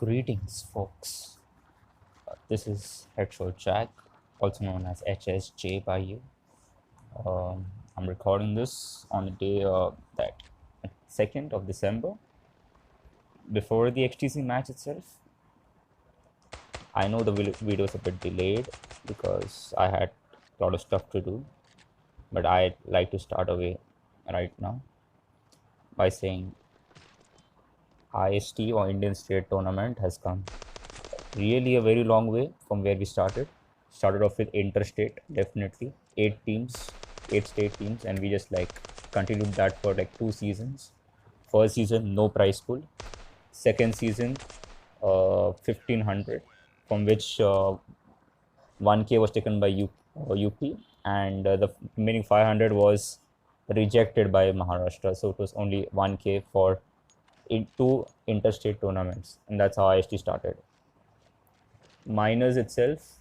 Greetings, folks. This is Headshot Jack, also known as HSJ by you. I'm recording this on the day that 2nd of December, before the XTC match itself. I know the video is a bit delayed because I had a lot of stuff to do, but I'd like to start away right now by saying IST or Indian State Tournament has come really a very long way from where we started. Started off with interstate, definitely 8 teams, 8 state teams, and we just like continued that for like 2 seasons. First season, no prize pool. Second season, 1500, from which 1K was taken by UP, and the remaining 500 was rejected by Maharashtra. So it was only 1K for two interstate tournaments, and that's how IST started. Minors itself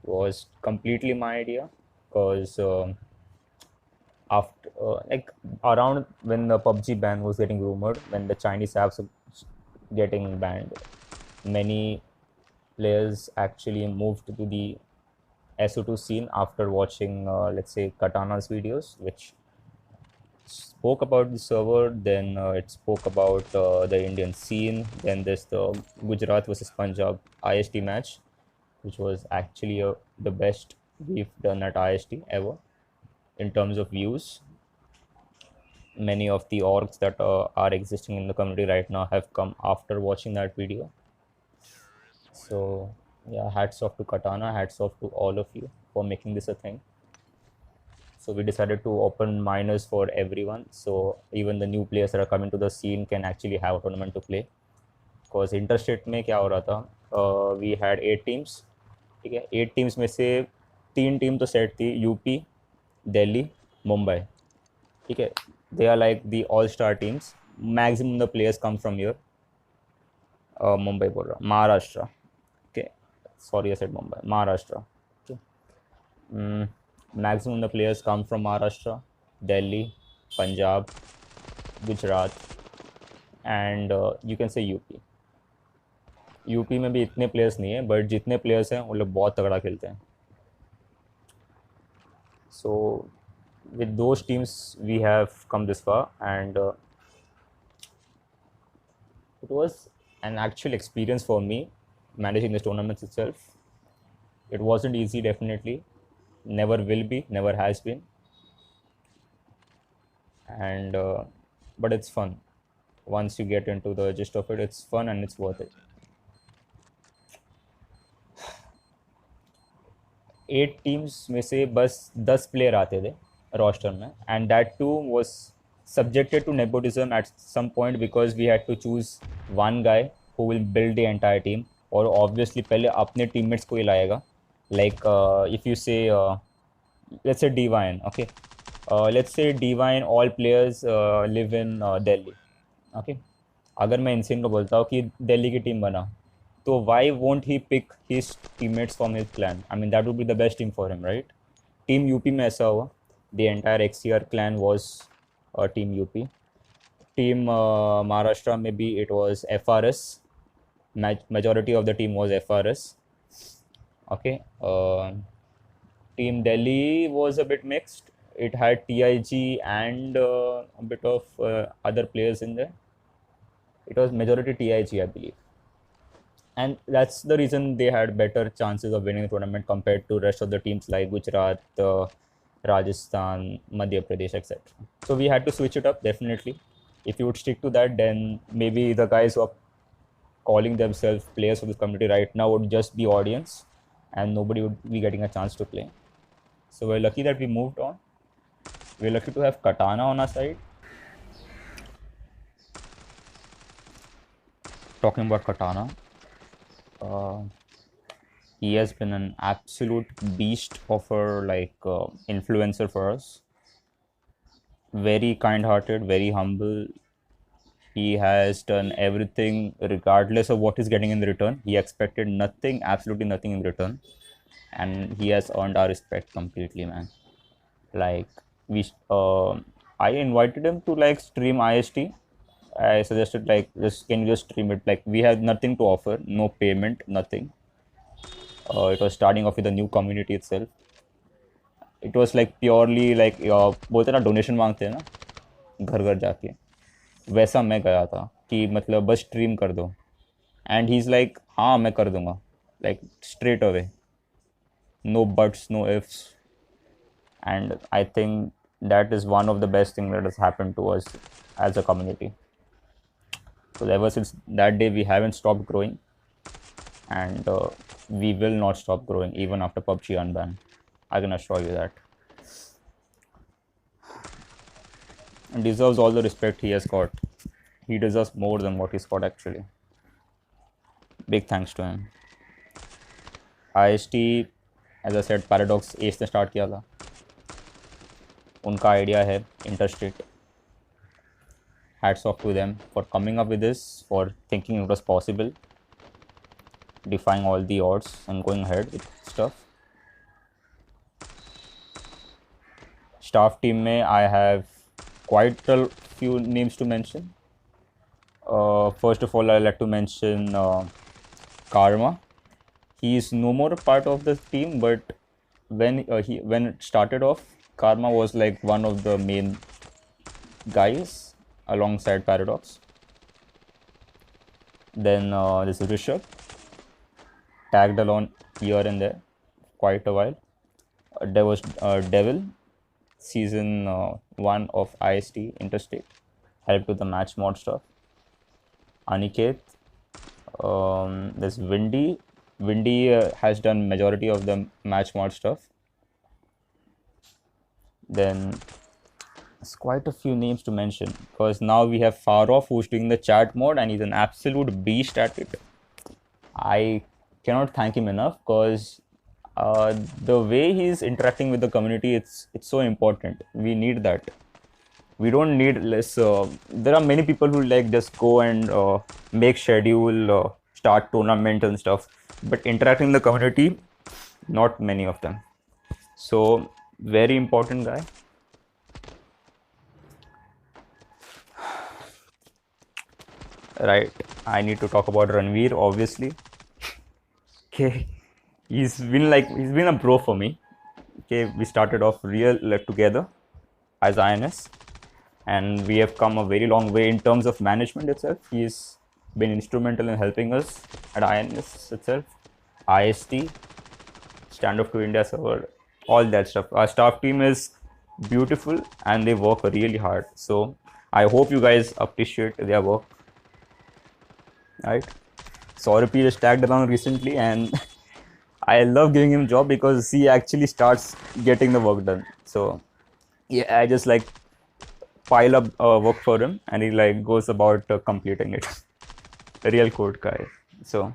was completely my idea because after like around when the PUBG ban was getting rumored, when the Chinese apps were getting banned, many players actually moved to the SO2 scene after watching, let's say, Katana's videos, which spoke about the server. Then it spoke about the Indian scene. Then there's the Gujarat versus Punjab IST match, which was actually the best we've done at IST ever in terms of views. Many of the orgs that are existing in the community right now have come after watching that video. So, yeah, hats off to Katana, hats off to all of you for making this a thing. So, we decided to open minors for everyone. So, even the new players that are coming to the scene can actually have a tournament to play. Because interstate में क्या हो रहा था, we had 8 teams. ठीक है, 8 teams में से 3 team तो सेट थी, यूपी, दिल्ली, मुंबई. ठीक है, they are like the all star teams. Maximum the players come from here. Mumbai बोल रहा, Maharashtra. Okay, sorry I said Mumbai, Maharashtra. Okay. Maximum the players come from Maharashtra, Delhi, Punjab, Gujarat, and you can say UP. UP में भी इतने players नहीं है, but जितने players हैं वो लोग बहुत तगड़ा खेलते हैं. सो with those teams we have come this far, and it was an actual experience for me managing this tournament itself. It wasn't easy, definitely, never will be, never has been, and but it's fun. Once you get into the gist of it, it's fun and it's worth it. 8 teams में से बस 10 player आते थे roster में, and that too was subjected to nepotism at some point because we had to choose one guy who will build the entire team. और obviously पहले अपने teammates को ही लाएगा. Like if you say let's say Divine, okay, let's say Divine all players live in Delhi, okay. अगर मैं insane को बोलता हूँ कि दिल्ली की टीम बना, so why won't he pick his teammates from his clan? I mean, that would be the best team for him, right? Team UP में ऐसा हुआ. The entire XCR clan was Team UP. Team Maharashtra, maybe it was FRS. Majority of the team was FRS. Okay. Team Delhi was a bit mixed. It had TIG and a bit of other players in there. It was majority TIG, I believe. And that's the reason they had better chances of winning the tournament compared to rest of the teams like Gujarat, Rajasthan, Madhya Pradesh, etc. So we had to switch it up, definitely. If you would stick to that, then maybe the guys who are calling themselves players of this community right now would just be audience, and nobody would be getting a chance to play. So we're lucky that we moved on. We're lucky to have Katana on our side. Talking about Katana, he has been an absolute beast of a influencer for us. Very kind-hearted, very humble. He has done everything regardless of what he's getting in return. He expected nothing, absolutely nothing in return, and he has earned our respect completely, man. Like I invited him to like stream IST, I suggested like just can you just stream it? Like we have nothing to offer, no payment, nothing. It was starting off with a new community itself. It was like purely like बोलते ना donation मांगते हैं ना घर घर जाके, वैसा मैं गया था कि मतलब बस स्ट्रीम कर दो. एंड ही इज़ लाइक हाँ मैं कर दूंगा, like straight away, no buts no ifs. And I think that is one of the best things that has happened to us as a community. So ever since that day we haven't stopped growing, and we will not stop growing even after PUBG unban. I can assure you that. And deserves all the respect he has got. He deserves more than what he's got actually. Big thanks to him. IST, as I said, Paradox Ace ने start किया था. उनका idea है interstate. Hats off to them for coming up with this, for thinking it was possible, defying all the odds and going ahead with stuff. Staff team में I have quite a few names to mention. First of all, I'd like to mention Karma. He is no more a part of the team, but when it started off, Karma was like one of the main guys alongside Paradox. Then this is Rishabh, tagged along here and there quite a while. There was Devil, season 1 of IST Interstate, helped with the match mod stuff. Aniket, there's Windy. Windy has done majority of the match mod stuff. Then there's quite a few names to mention, because now we have Farof who's doing the chat mode and he's an absolute beast at it. I cannot thank him enough, because the way he's interacting with the community, it's so important. We need that. We don't need less. There are many people who like just go and make schedule, start tournament and stuff, but interacting in the community, not many of them. So very important guy. Right, I need to talk about Ranveer, obviously. Okay, he's been a bro for me. Okay, we started off together as INS, and we have come a very long way in terms of management itself. He's been instrumental in helping us at INS itself, IST, Stand Up to India server, all that stuff. Our staff team is beautiful and they work really hard. So I hope you guys appreciate their work. Right? Saurabh just tagged along recently, and I love giving him job because he actually starts getting the work done. So yeah, I just like pile up work for him, and he like goes about completing it. A real code guy. So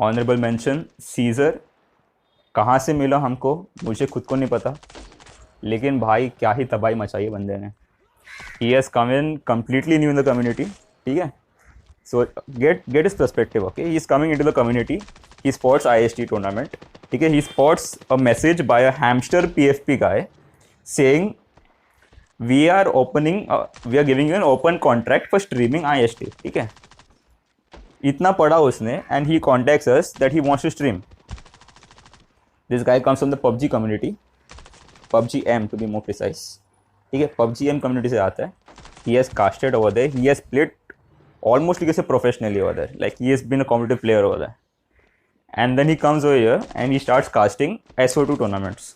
honourable mention Caesar, कहाँ से मिला हमको मुझे खुद को नहीं पता, लेकिन भाई क्या ही तबाही मचाई है बंदे ने. He has come in completely new in the community. ठीक है, so get his perspective. Okay, he is coming into the community. He spots IST tournament. ठीक है, he spots a message by a hamster PFP guy saying we are giving you an open contract for streaming IST. ठीक है, इतना पढ़ा उसने, and he contacts us that he wants to stream. This guy comes from the PUBG community, PUBG M to be more precise. ठीक है, PUBG M community से आता है. He has casted over there. He has played almost like professionally over there. Like he has been a competitive player over there. And then he comes over here and he starts casting SO2 tournaments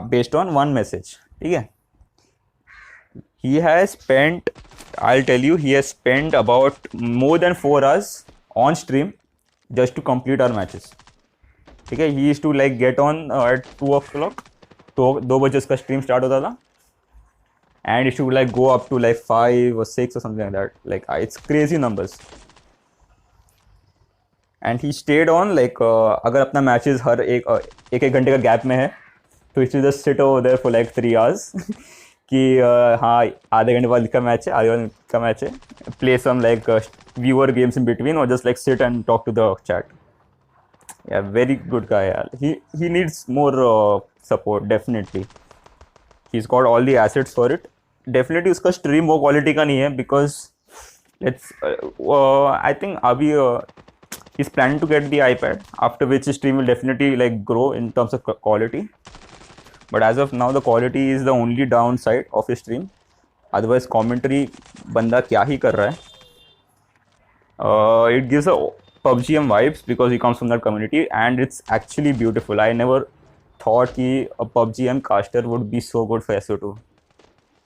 based on one message. ठीक है, he has spent, I'll tell you, he has spent about more than 4 hours on stream just to complete our matches. ठीक है, he used to like get on at 2 o'clock. तो 2 बजे उसका stream start होता था, and it should like go up to like 5 or 6 or something like that. Like it's crazy numbers. And he stayed on like अगर अपना matches हर एक घंटे का gap में है, तो he just sit over there for like 3 hours. कि हाँ आधे घंटे बाद का मैच है, आधे घंटे का मैच है, play some like viewer games in between, or just like sit and talk to the chat. Yeah, very good guy. He needs more support, definitely. he's got all the assets for it. Definitely उसका stream वो quality का नहीं है, because I think अभी he's planning to get the iPad, after which his stream will definitely like grow in terms of quality. But as of now, the quality is the only downside of his stream. Otherwise, commentary बंदा क्या ही कर रहा है. It gives a PUBGM vibes because he comes from that community, and it's actually beautiful. I never thought कि a PUBGM caster would be so good for SO2.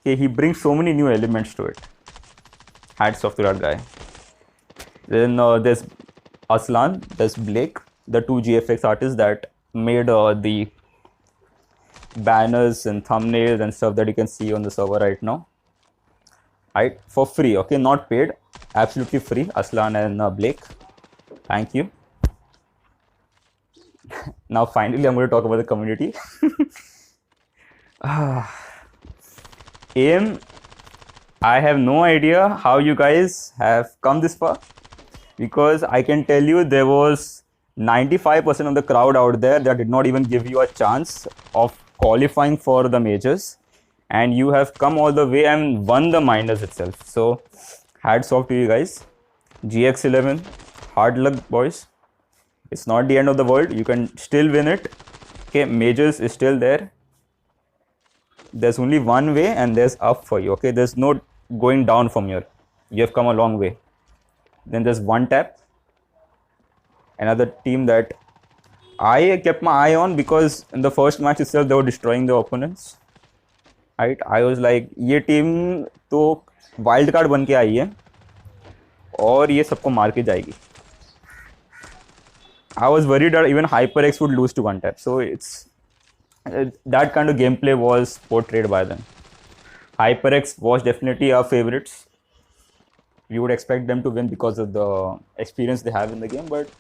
Okay, he brings so many new elements to it. Hats off to that guy. Then there's Aslan, there's Blake, the two GFX artists that made the banners and thumbnails and stuff that you can see on the server right now. Right, for free, okay, not paid, absolutely free. Aslan and Blake, thank you. Now finally I'm going to talk about the community. Aim, I have no idea how you guys have come this far, because I can tell you there was 95% of the crowd out there that did not even give you a chance of qualifying for the majors, and you have come all the way and won the minors itself. So hats off to you guys. GX11, hard luck boys. It's not the end of the world, you can still win it. Okay, majors is still there. There's only one way, and there's up for you. Okay, there's no going down from here. You have come a long way. Then there's One Tap, another team that I kept my eye on, because in the first match itself they were destroying the opponents. Right, I was like, ये team तो wild card बन के आई है और ये सबको मार के जाएगी. I was worried that even HyperX would lose to One Tap. So it's that kind of gameplay was portrayed by them. HyperX was definitely our favorites. We would expect them to win because of the experience they have in the game, but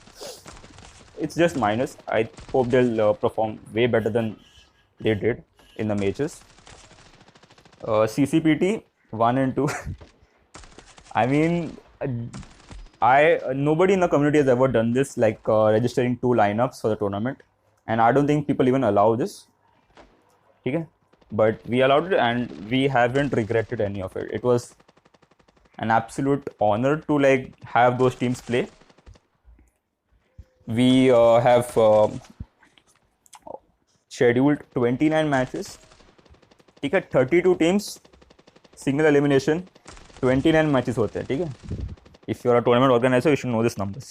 it's just minus. I hope they'll perform way better than they did in the majors. CCPT 1 and 2. I mean, nobody in the community has ever done this, like registering 2 lineups for the tournament, and I don't think people even allow this. Okay? But we allowed it, and we haven't regretted any of it. It was an absolute honor to like have those teams play. We have scheduled 29 matches. ठीक है, 32 teams, single elimination, 29 matches होते हैं. ठीक है, if you are a tournament organizer, you should know these numbers.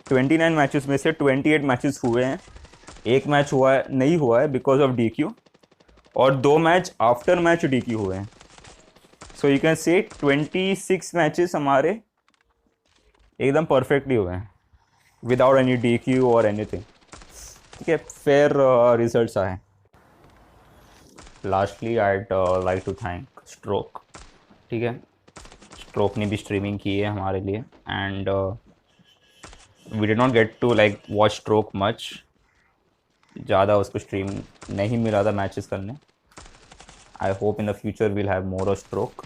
29 matches में से 28 matches हुए हैं. एक मैच हुआ है नहीं हुआ है because of DQ, और 2 मैच आफ्टर मैच DQ हुए हैं. So you can say 26 matches हमारे एकदम परफेक्टली हुए हैं विदाउट एनी DQ और एनीथिंग. ठीक है, फेयर रिजल्ट्स आए. Lastly I'd like to thank Stroke. ठीक है, स्ट्रोक ने भी स्ट्रीमिंग की है हमारे लिए, and we did not get to like watch Stroke much. ज़्यादा उसको स्ट्रीम नहीं मिला था मैचेस करने. I hope in the future we'll have more of Stroke,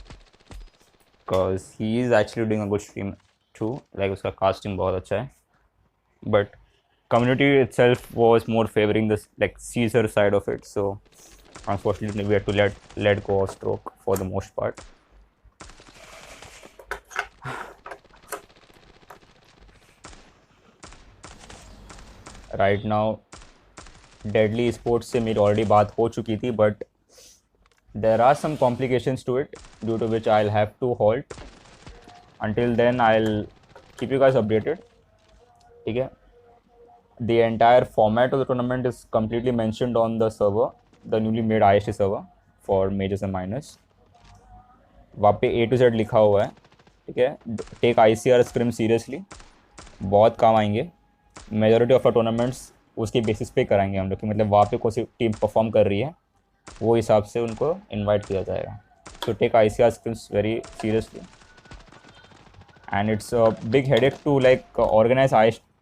because he is actually doing a good stream too. Like उसका casting बहुत अच्छा है, but community itself was more favoring this like Caesar side of it. So unfortunately we had to let go of Stroke for the most part. Right now Deadly Esports से मेरी already बात हो चुकी थी, but there are some complications to it, due to which I'll have to halt. Until then, I'll keep you guys updated. Okay? The entire format of the tournament is completely mentioned on the server, the newly made IST server for majors and minors. वहाँ पे A to Z लिखा हुआ है. ठीक है, take ICR scream seriously, बहुत काम आएंगे. मेजॉरिटी ऑफ टूर्नामेंट्स उसके बेसिस पे कराएंगे हम लोग, कि मतलब वहाँ पे कौन सी टीम परफॉर्म कर रही है वो हिसाब से उनको इनवाइट किया जाएगा. तो take ICR scrims very seriously, and it's a big headache to like organise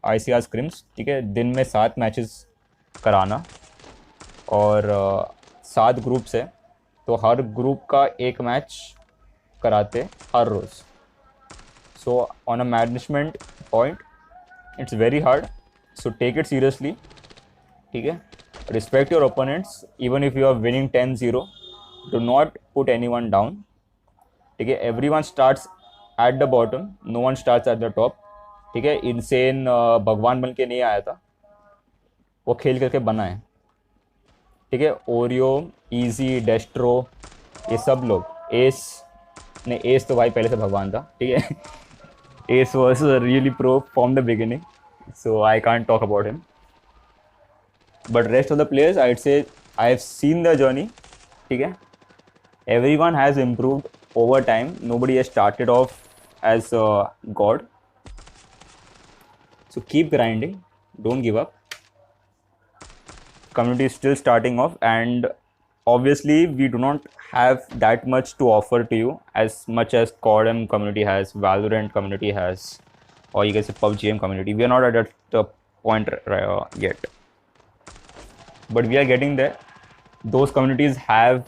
ICR scrims. ठीक है, दिन में 7 मैचेस कराना, और 7 ग्रुप्स है, तो हर ग्रुप का एक मैच कराते हर रोज़. So on a management point it's very hard, so take it seriously. ठीक है, respect your opponents. Even if you are winning 10-0, do not put anyone down, ठीक है. Everyone starts at the bottom, no one starts at the top, ठीक है. Insane भगवान बन के नहीं आया था, वो खेल करके बना है, ठीक है. ओरियो, इजी, डेस्ट्रो, ये सब लोग, एस ने, एस तो भाई पहले से भगवान था, ठीक है. S was really pro from the beginning, so I can't talk about him. But rest of the players, I'd say I have seen the journey. ठीक है. Everyone has improved over time. Nobody has started off as a god. So keep grinding. Don't give up. Community is still starting off, and obviously we do not have that much to offer to you as much as CODM community has, Valorant community has, or you can say PUBG community. We are not at that point yet, but we are getting there. Those communities have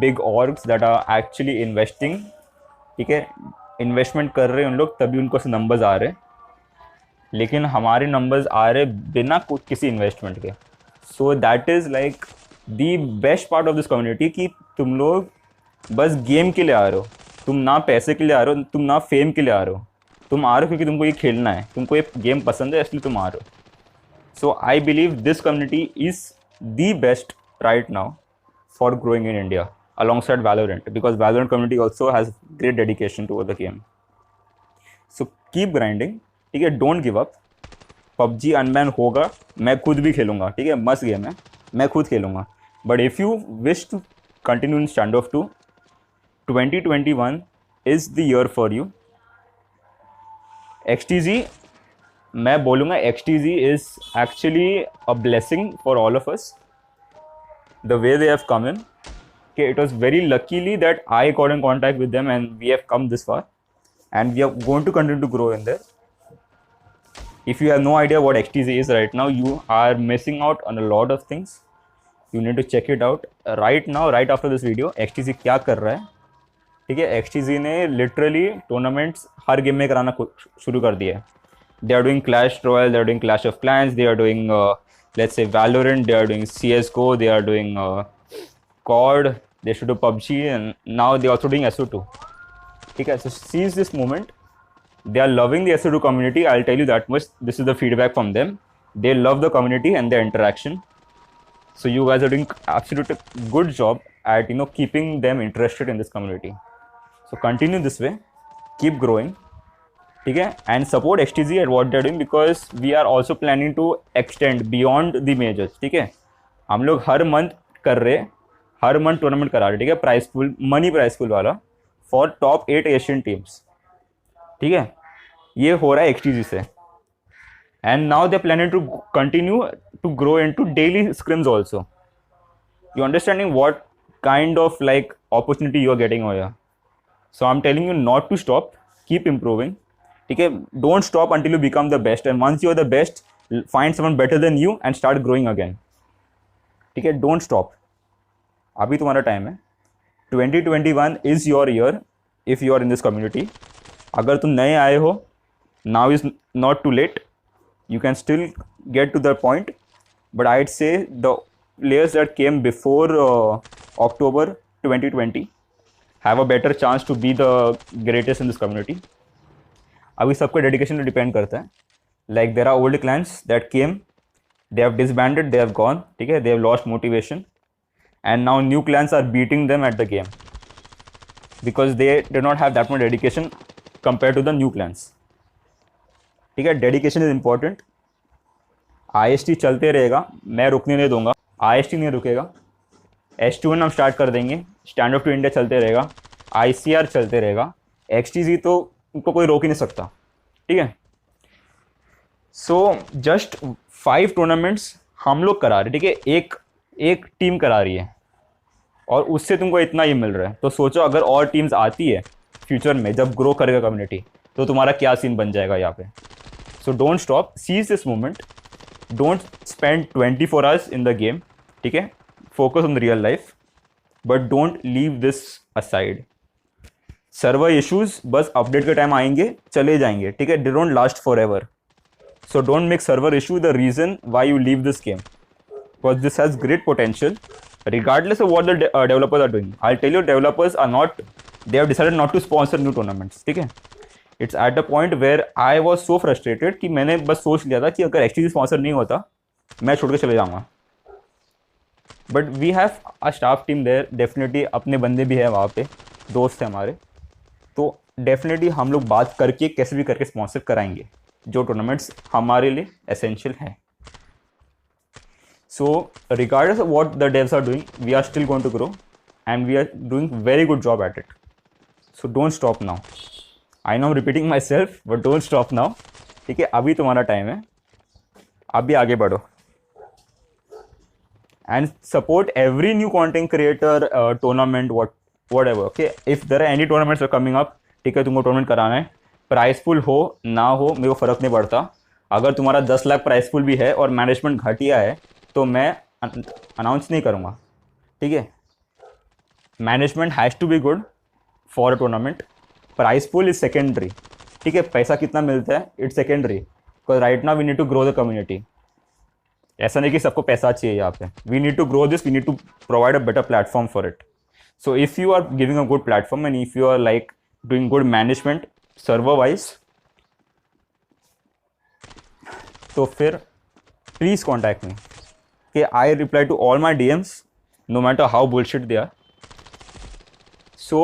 big orgs that are actually investing, ठीक है. Investment कर रहे हैं उन लोग, तभी उनको से नंबर्स आ रहे हैं, लेकिन हमारे नंबर्स आ रहे बिना किसी इन्वेस्टमेंट के. So that is like the best part of this community, कि तुम लोग बस गेम के लिए आ रहे हो. तुम ना पैसे के लिए आ रहे हो, तुम ना फेम के लिए आ रहे हो, तुम आ रहे हो क्योंकि तुमको ये खेलना है, तुमको ये गेम पसंद है, इसलिए तुम आ रहे हो. So I believe this community is the best right now for growing in India alongside Valorant, because Valorant community also has great dedication toward the game. So keep grinding, ठीक है. Don't give up. PUBG unban होगा, मैं खुद भी खेलूँगा, ठीक है. मस्त game है, मैं खुद खेलूँगा. But if you wish to continue in standoff 2, 2021 is the year for you. XTZ, मैं बोलूँगा XTZ is actually a blessing for all of us. The way they have come in, okay, it was very luckily that I got in contact with them and we have come this far, and we are going to continue to grow in there. If you have no idea what XTZ is right now, you are missing out on a lot of things. You need to check it out right now, right after this video. XTZ क्या कर रहा है, ठीक है. XTZ ने literally tournaments हर game में कराना शुरू कर दिया है. They are doing Clash Royale, they are doing Clash of Clans, they are doing let's say Valorant, they are doing CSGO, they are doing COD, they should do PUBG, and now they are also doing SO2. ठीक है. So seize this moment. They are loving the SO2 community, I'll tell you that much. This is the feedback from them. They love the community and their interaction. So you guys are doing absolutely good job at keeping them interested in this community. So continue this way, keep growing, ठीक है. And support XTZ at what they are doing, because we are also planning to extend beyond the measures, ठीक है. हम लोग हर month कर रहे, हर month tournament करा रहे, ठीक है. प्राइस पुल, मनी प्राइस पुल वाला फॉर टॉप 8 एशियन टीम्स, ठीक है. ये हो रहा है XTZ से. And now they planning to continue to grow in to daily scrims also. You understanding what kind of like opportunity you are getting over. So I am telling you not to stop, keep improving, ठीक है. Don't stop until you become the best, and once you are the best, find someone better than you and start growing again, ठीक है. Don't stop, अभी तुम्हारा time है. 2021 is your year if you are in this community. अगर तुम नए आए हो, now is not too late. You can still get to the point, but I'd say the players that came before October 2020 have a better chance to be the greatest in this community. अभी सबका dedication पे depend करता है. Like there are old clans that came, they have disbanded, they have gone, ठीक है. They have lost motivation, and now new clans are beating them at the game because they do not have that much dedication compare to the new clans, ठीक है. Dedication is important. IST चलते रहेगा, मैं रुकने नहीं दूंगा. IST नहीं रुकेगा. S2N हम स्टार्ट कर देंगे, स्टैंड अप टू इंडिया चलते रहेगा, ICR चलते रहेगा. XTZ तो उनको कोई रोक ही नहीं सकता, ठीक है. सो जस्ट 5 टूर्नामेंट्स हम लोग करा रहे, ठीक है. एक टीम करा रही है और उससे तुमको इतना ही मिल रहा है. तो सोचो अगर और टीम्स आती है फ्यूचर में, जब ग्रो करेगा कम्युनिटी, तो तुम्हारा क्या सीन बन जाएगा यहाँ पे. So don't stop, seize this moment. Don't spend 24 hours in the game, ठीक है. Focus on the real life, but don't leave this aside. Server issues बस अपडेट के टाइम आएंगे, चले जाएंगे, ठीक है. They don't last forever. So don't make server issue the reason why you leave this game, because this has great potential. regardless of what the developers are doing. I'll tell you, developers are not, they have decided not to sponsor new tournaments. ठीक है, it's at a point where I was so frustrated कि मैंने बस सोच लिया था कि अगर एक्चुअली स्पॉन्सर नहीं होता मैं छोड़ के चले जाऊँगा. But we have a staff team there, definitely अपने बंदे भी है वहाँ पे, दोस्त हैं हमारे, तो डेफिनेटली हम लोग बात करके कैसे भी करके स्पॉन्सर कराएंगे जो टूर्नामेंट्स हमारे लिए एसेंशियल हैं. So regardless of what the devs are doing, we are still going to grow and we are doing very good job at it. So don't stop now. I know I'm repeating myself, but don't stop now. ठीक है, अभी तुम्हारा time है, अभी आगे बढ़ो. And support every new content creator, tournament, whatever. Okay, if there are any tournaments are coming up, ठीक है, तुमको टूर्नामेंट कराना है, प्राइस पुल हो ना हो मेरे को फ़र्क नहीं पड़ता. अगर तुम्हारा 10 लाख प्राइस पुल भी है और मैनेजमेंट घटिया है तो मैं अनाउंस नहीं करूँगा. ठीक है, management has to be good for a tournament. Prize pool is secondary. ठीक है, पैसा कितना मिलता है it's secondary, because right now we need to grow the community. ऐसा नहीं कि सबको पैसा चाहिए यहाँ पे. We need to grow this, we need to provide a better platform for it. So if you are giving a good platform and if you are like doing good management server wise, तो फिर please contact me. Okay, I reply to all my DMs, no matter how bullshit they are. So,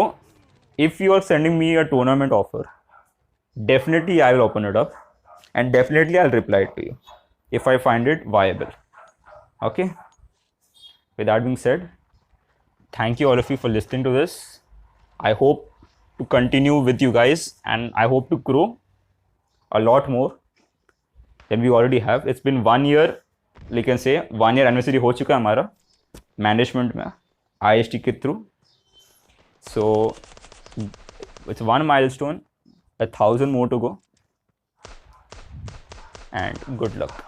if you are sending me a tournament offer, definitely I will open it up, and definitely I'll reply to you if I find it viable. Okay. With that being said, thank you all of you for listening to this. I hope to continue with you guys, and I hope to grow a lot more than we already have. It's been 1 year. लेकिन से 1 year anniversary हो चुका है हमारा management में IST के through. So it's 1 milestone, 1,000 more to go, and good luck.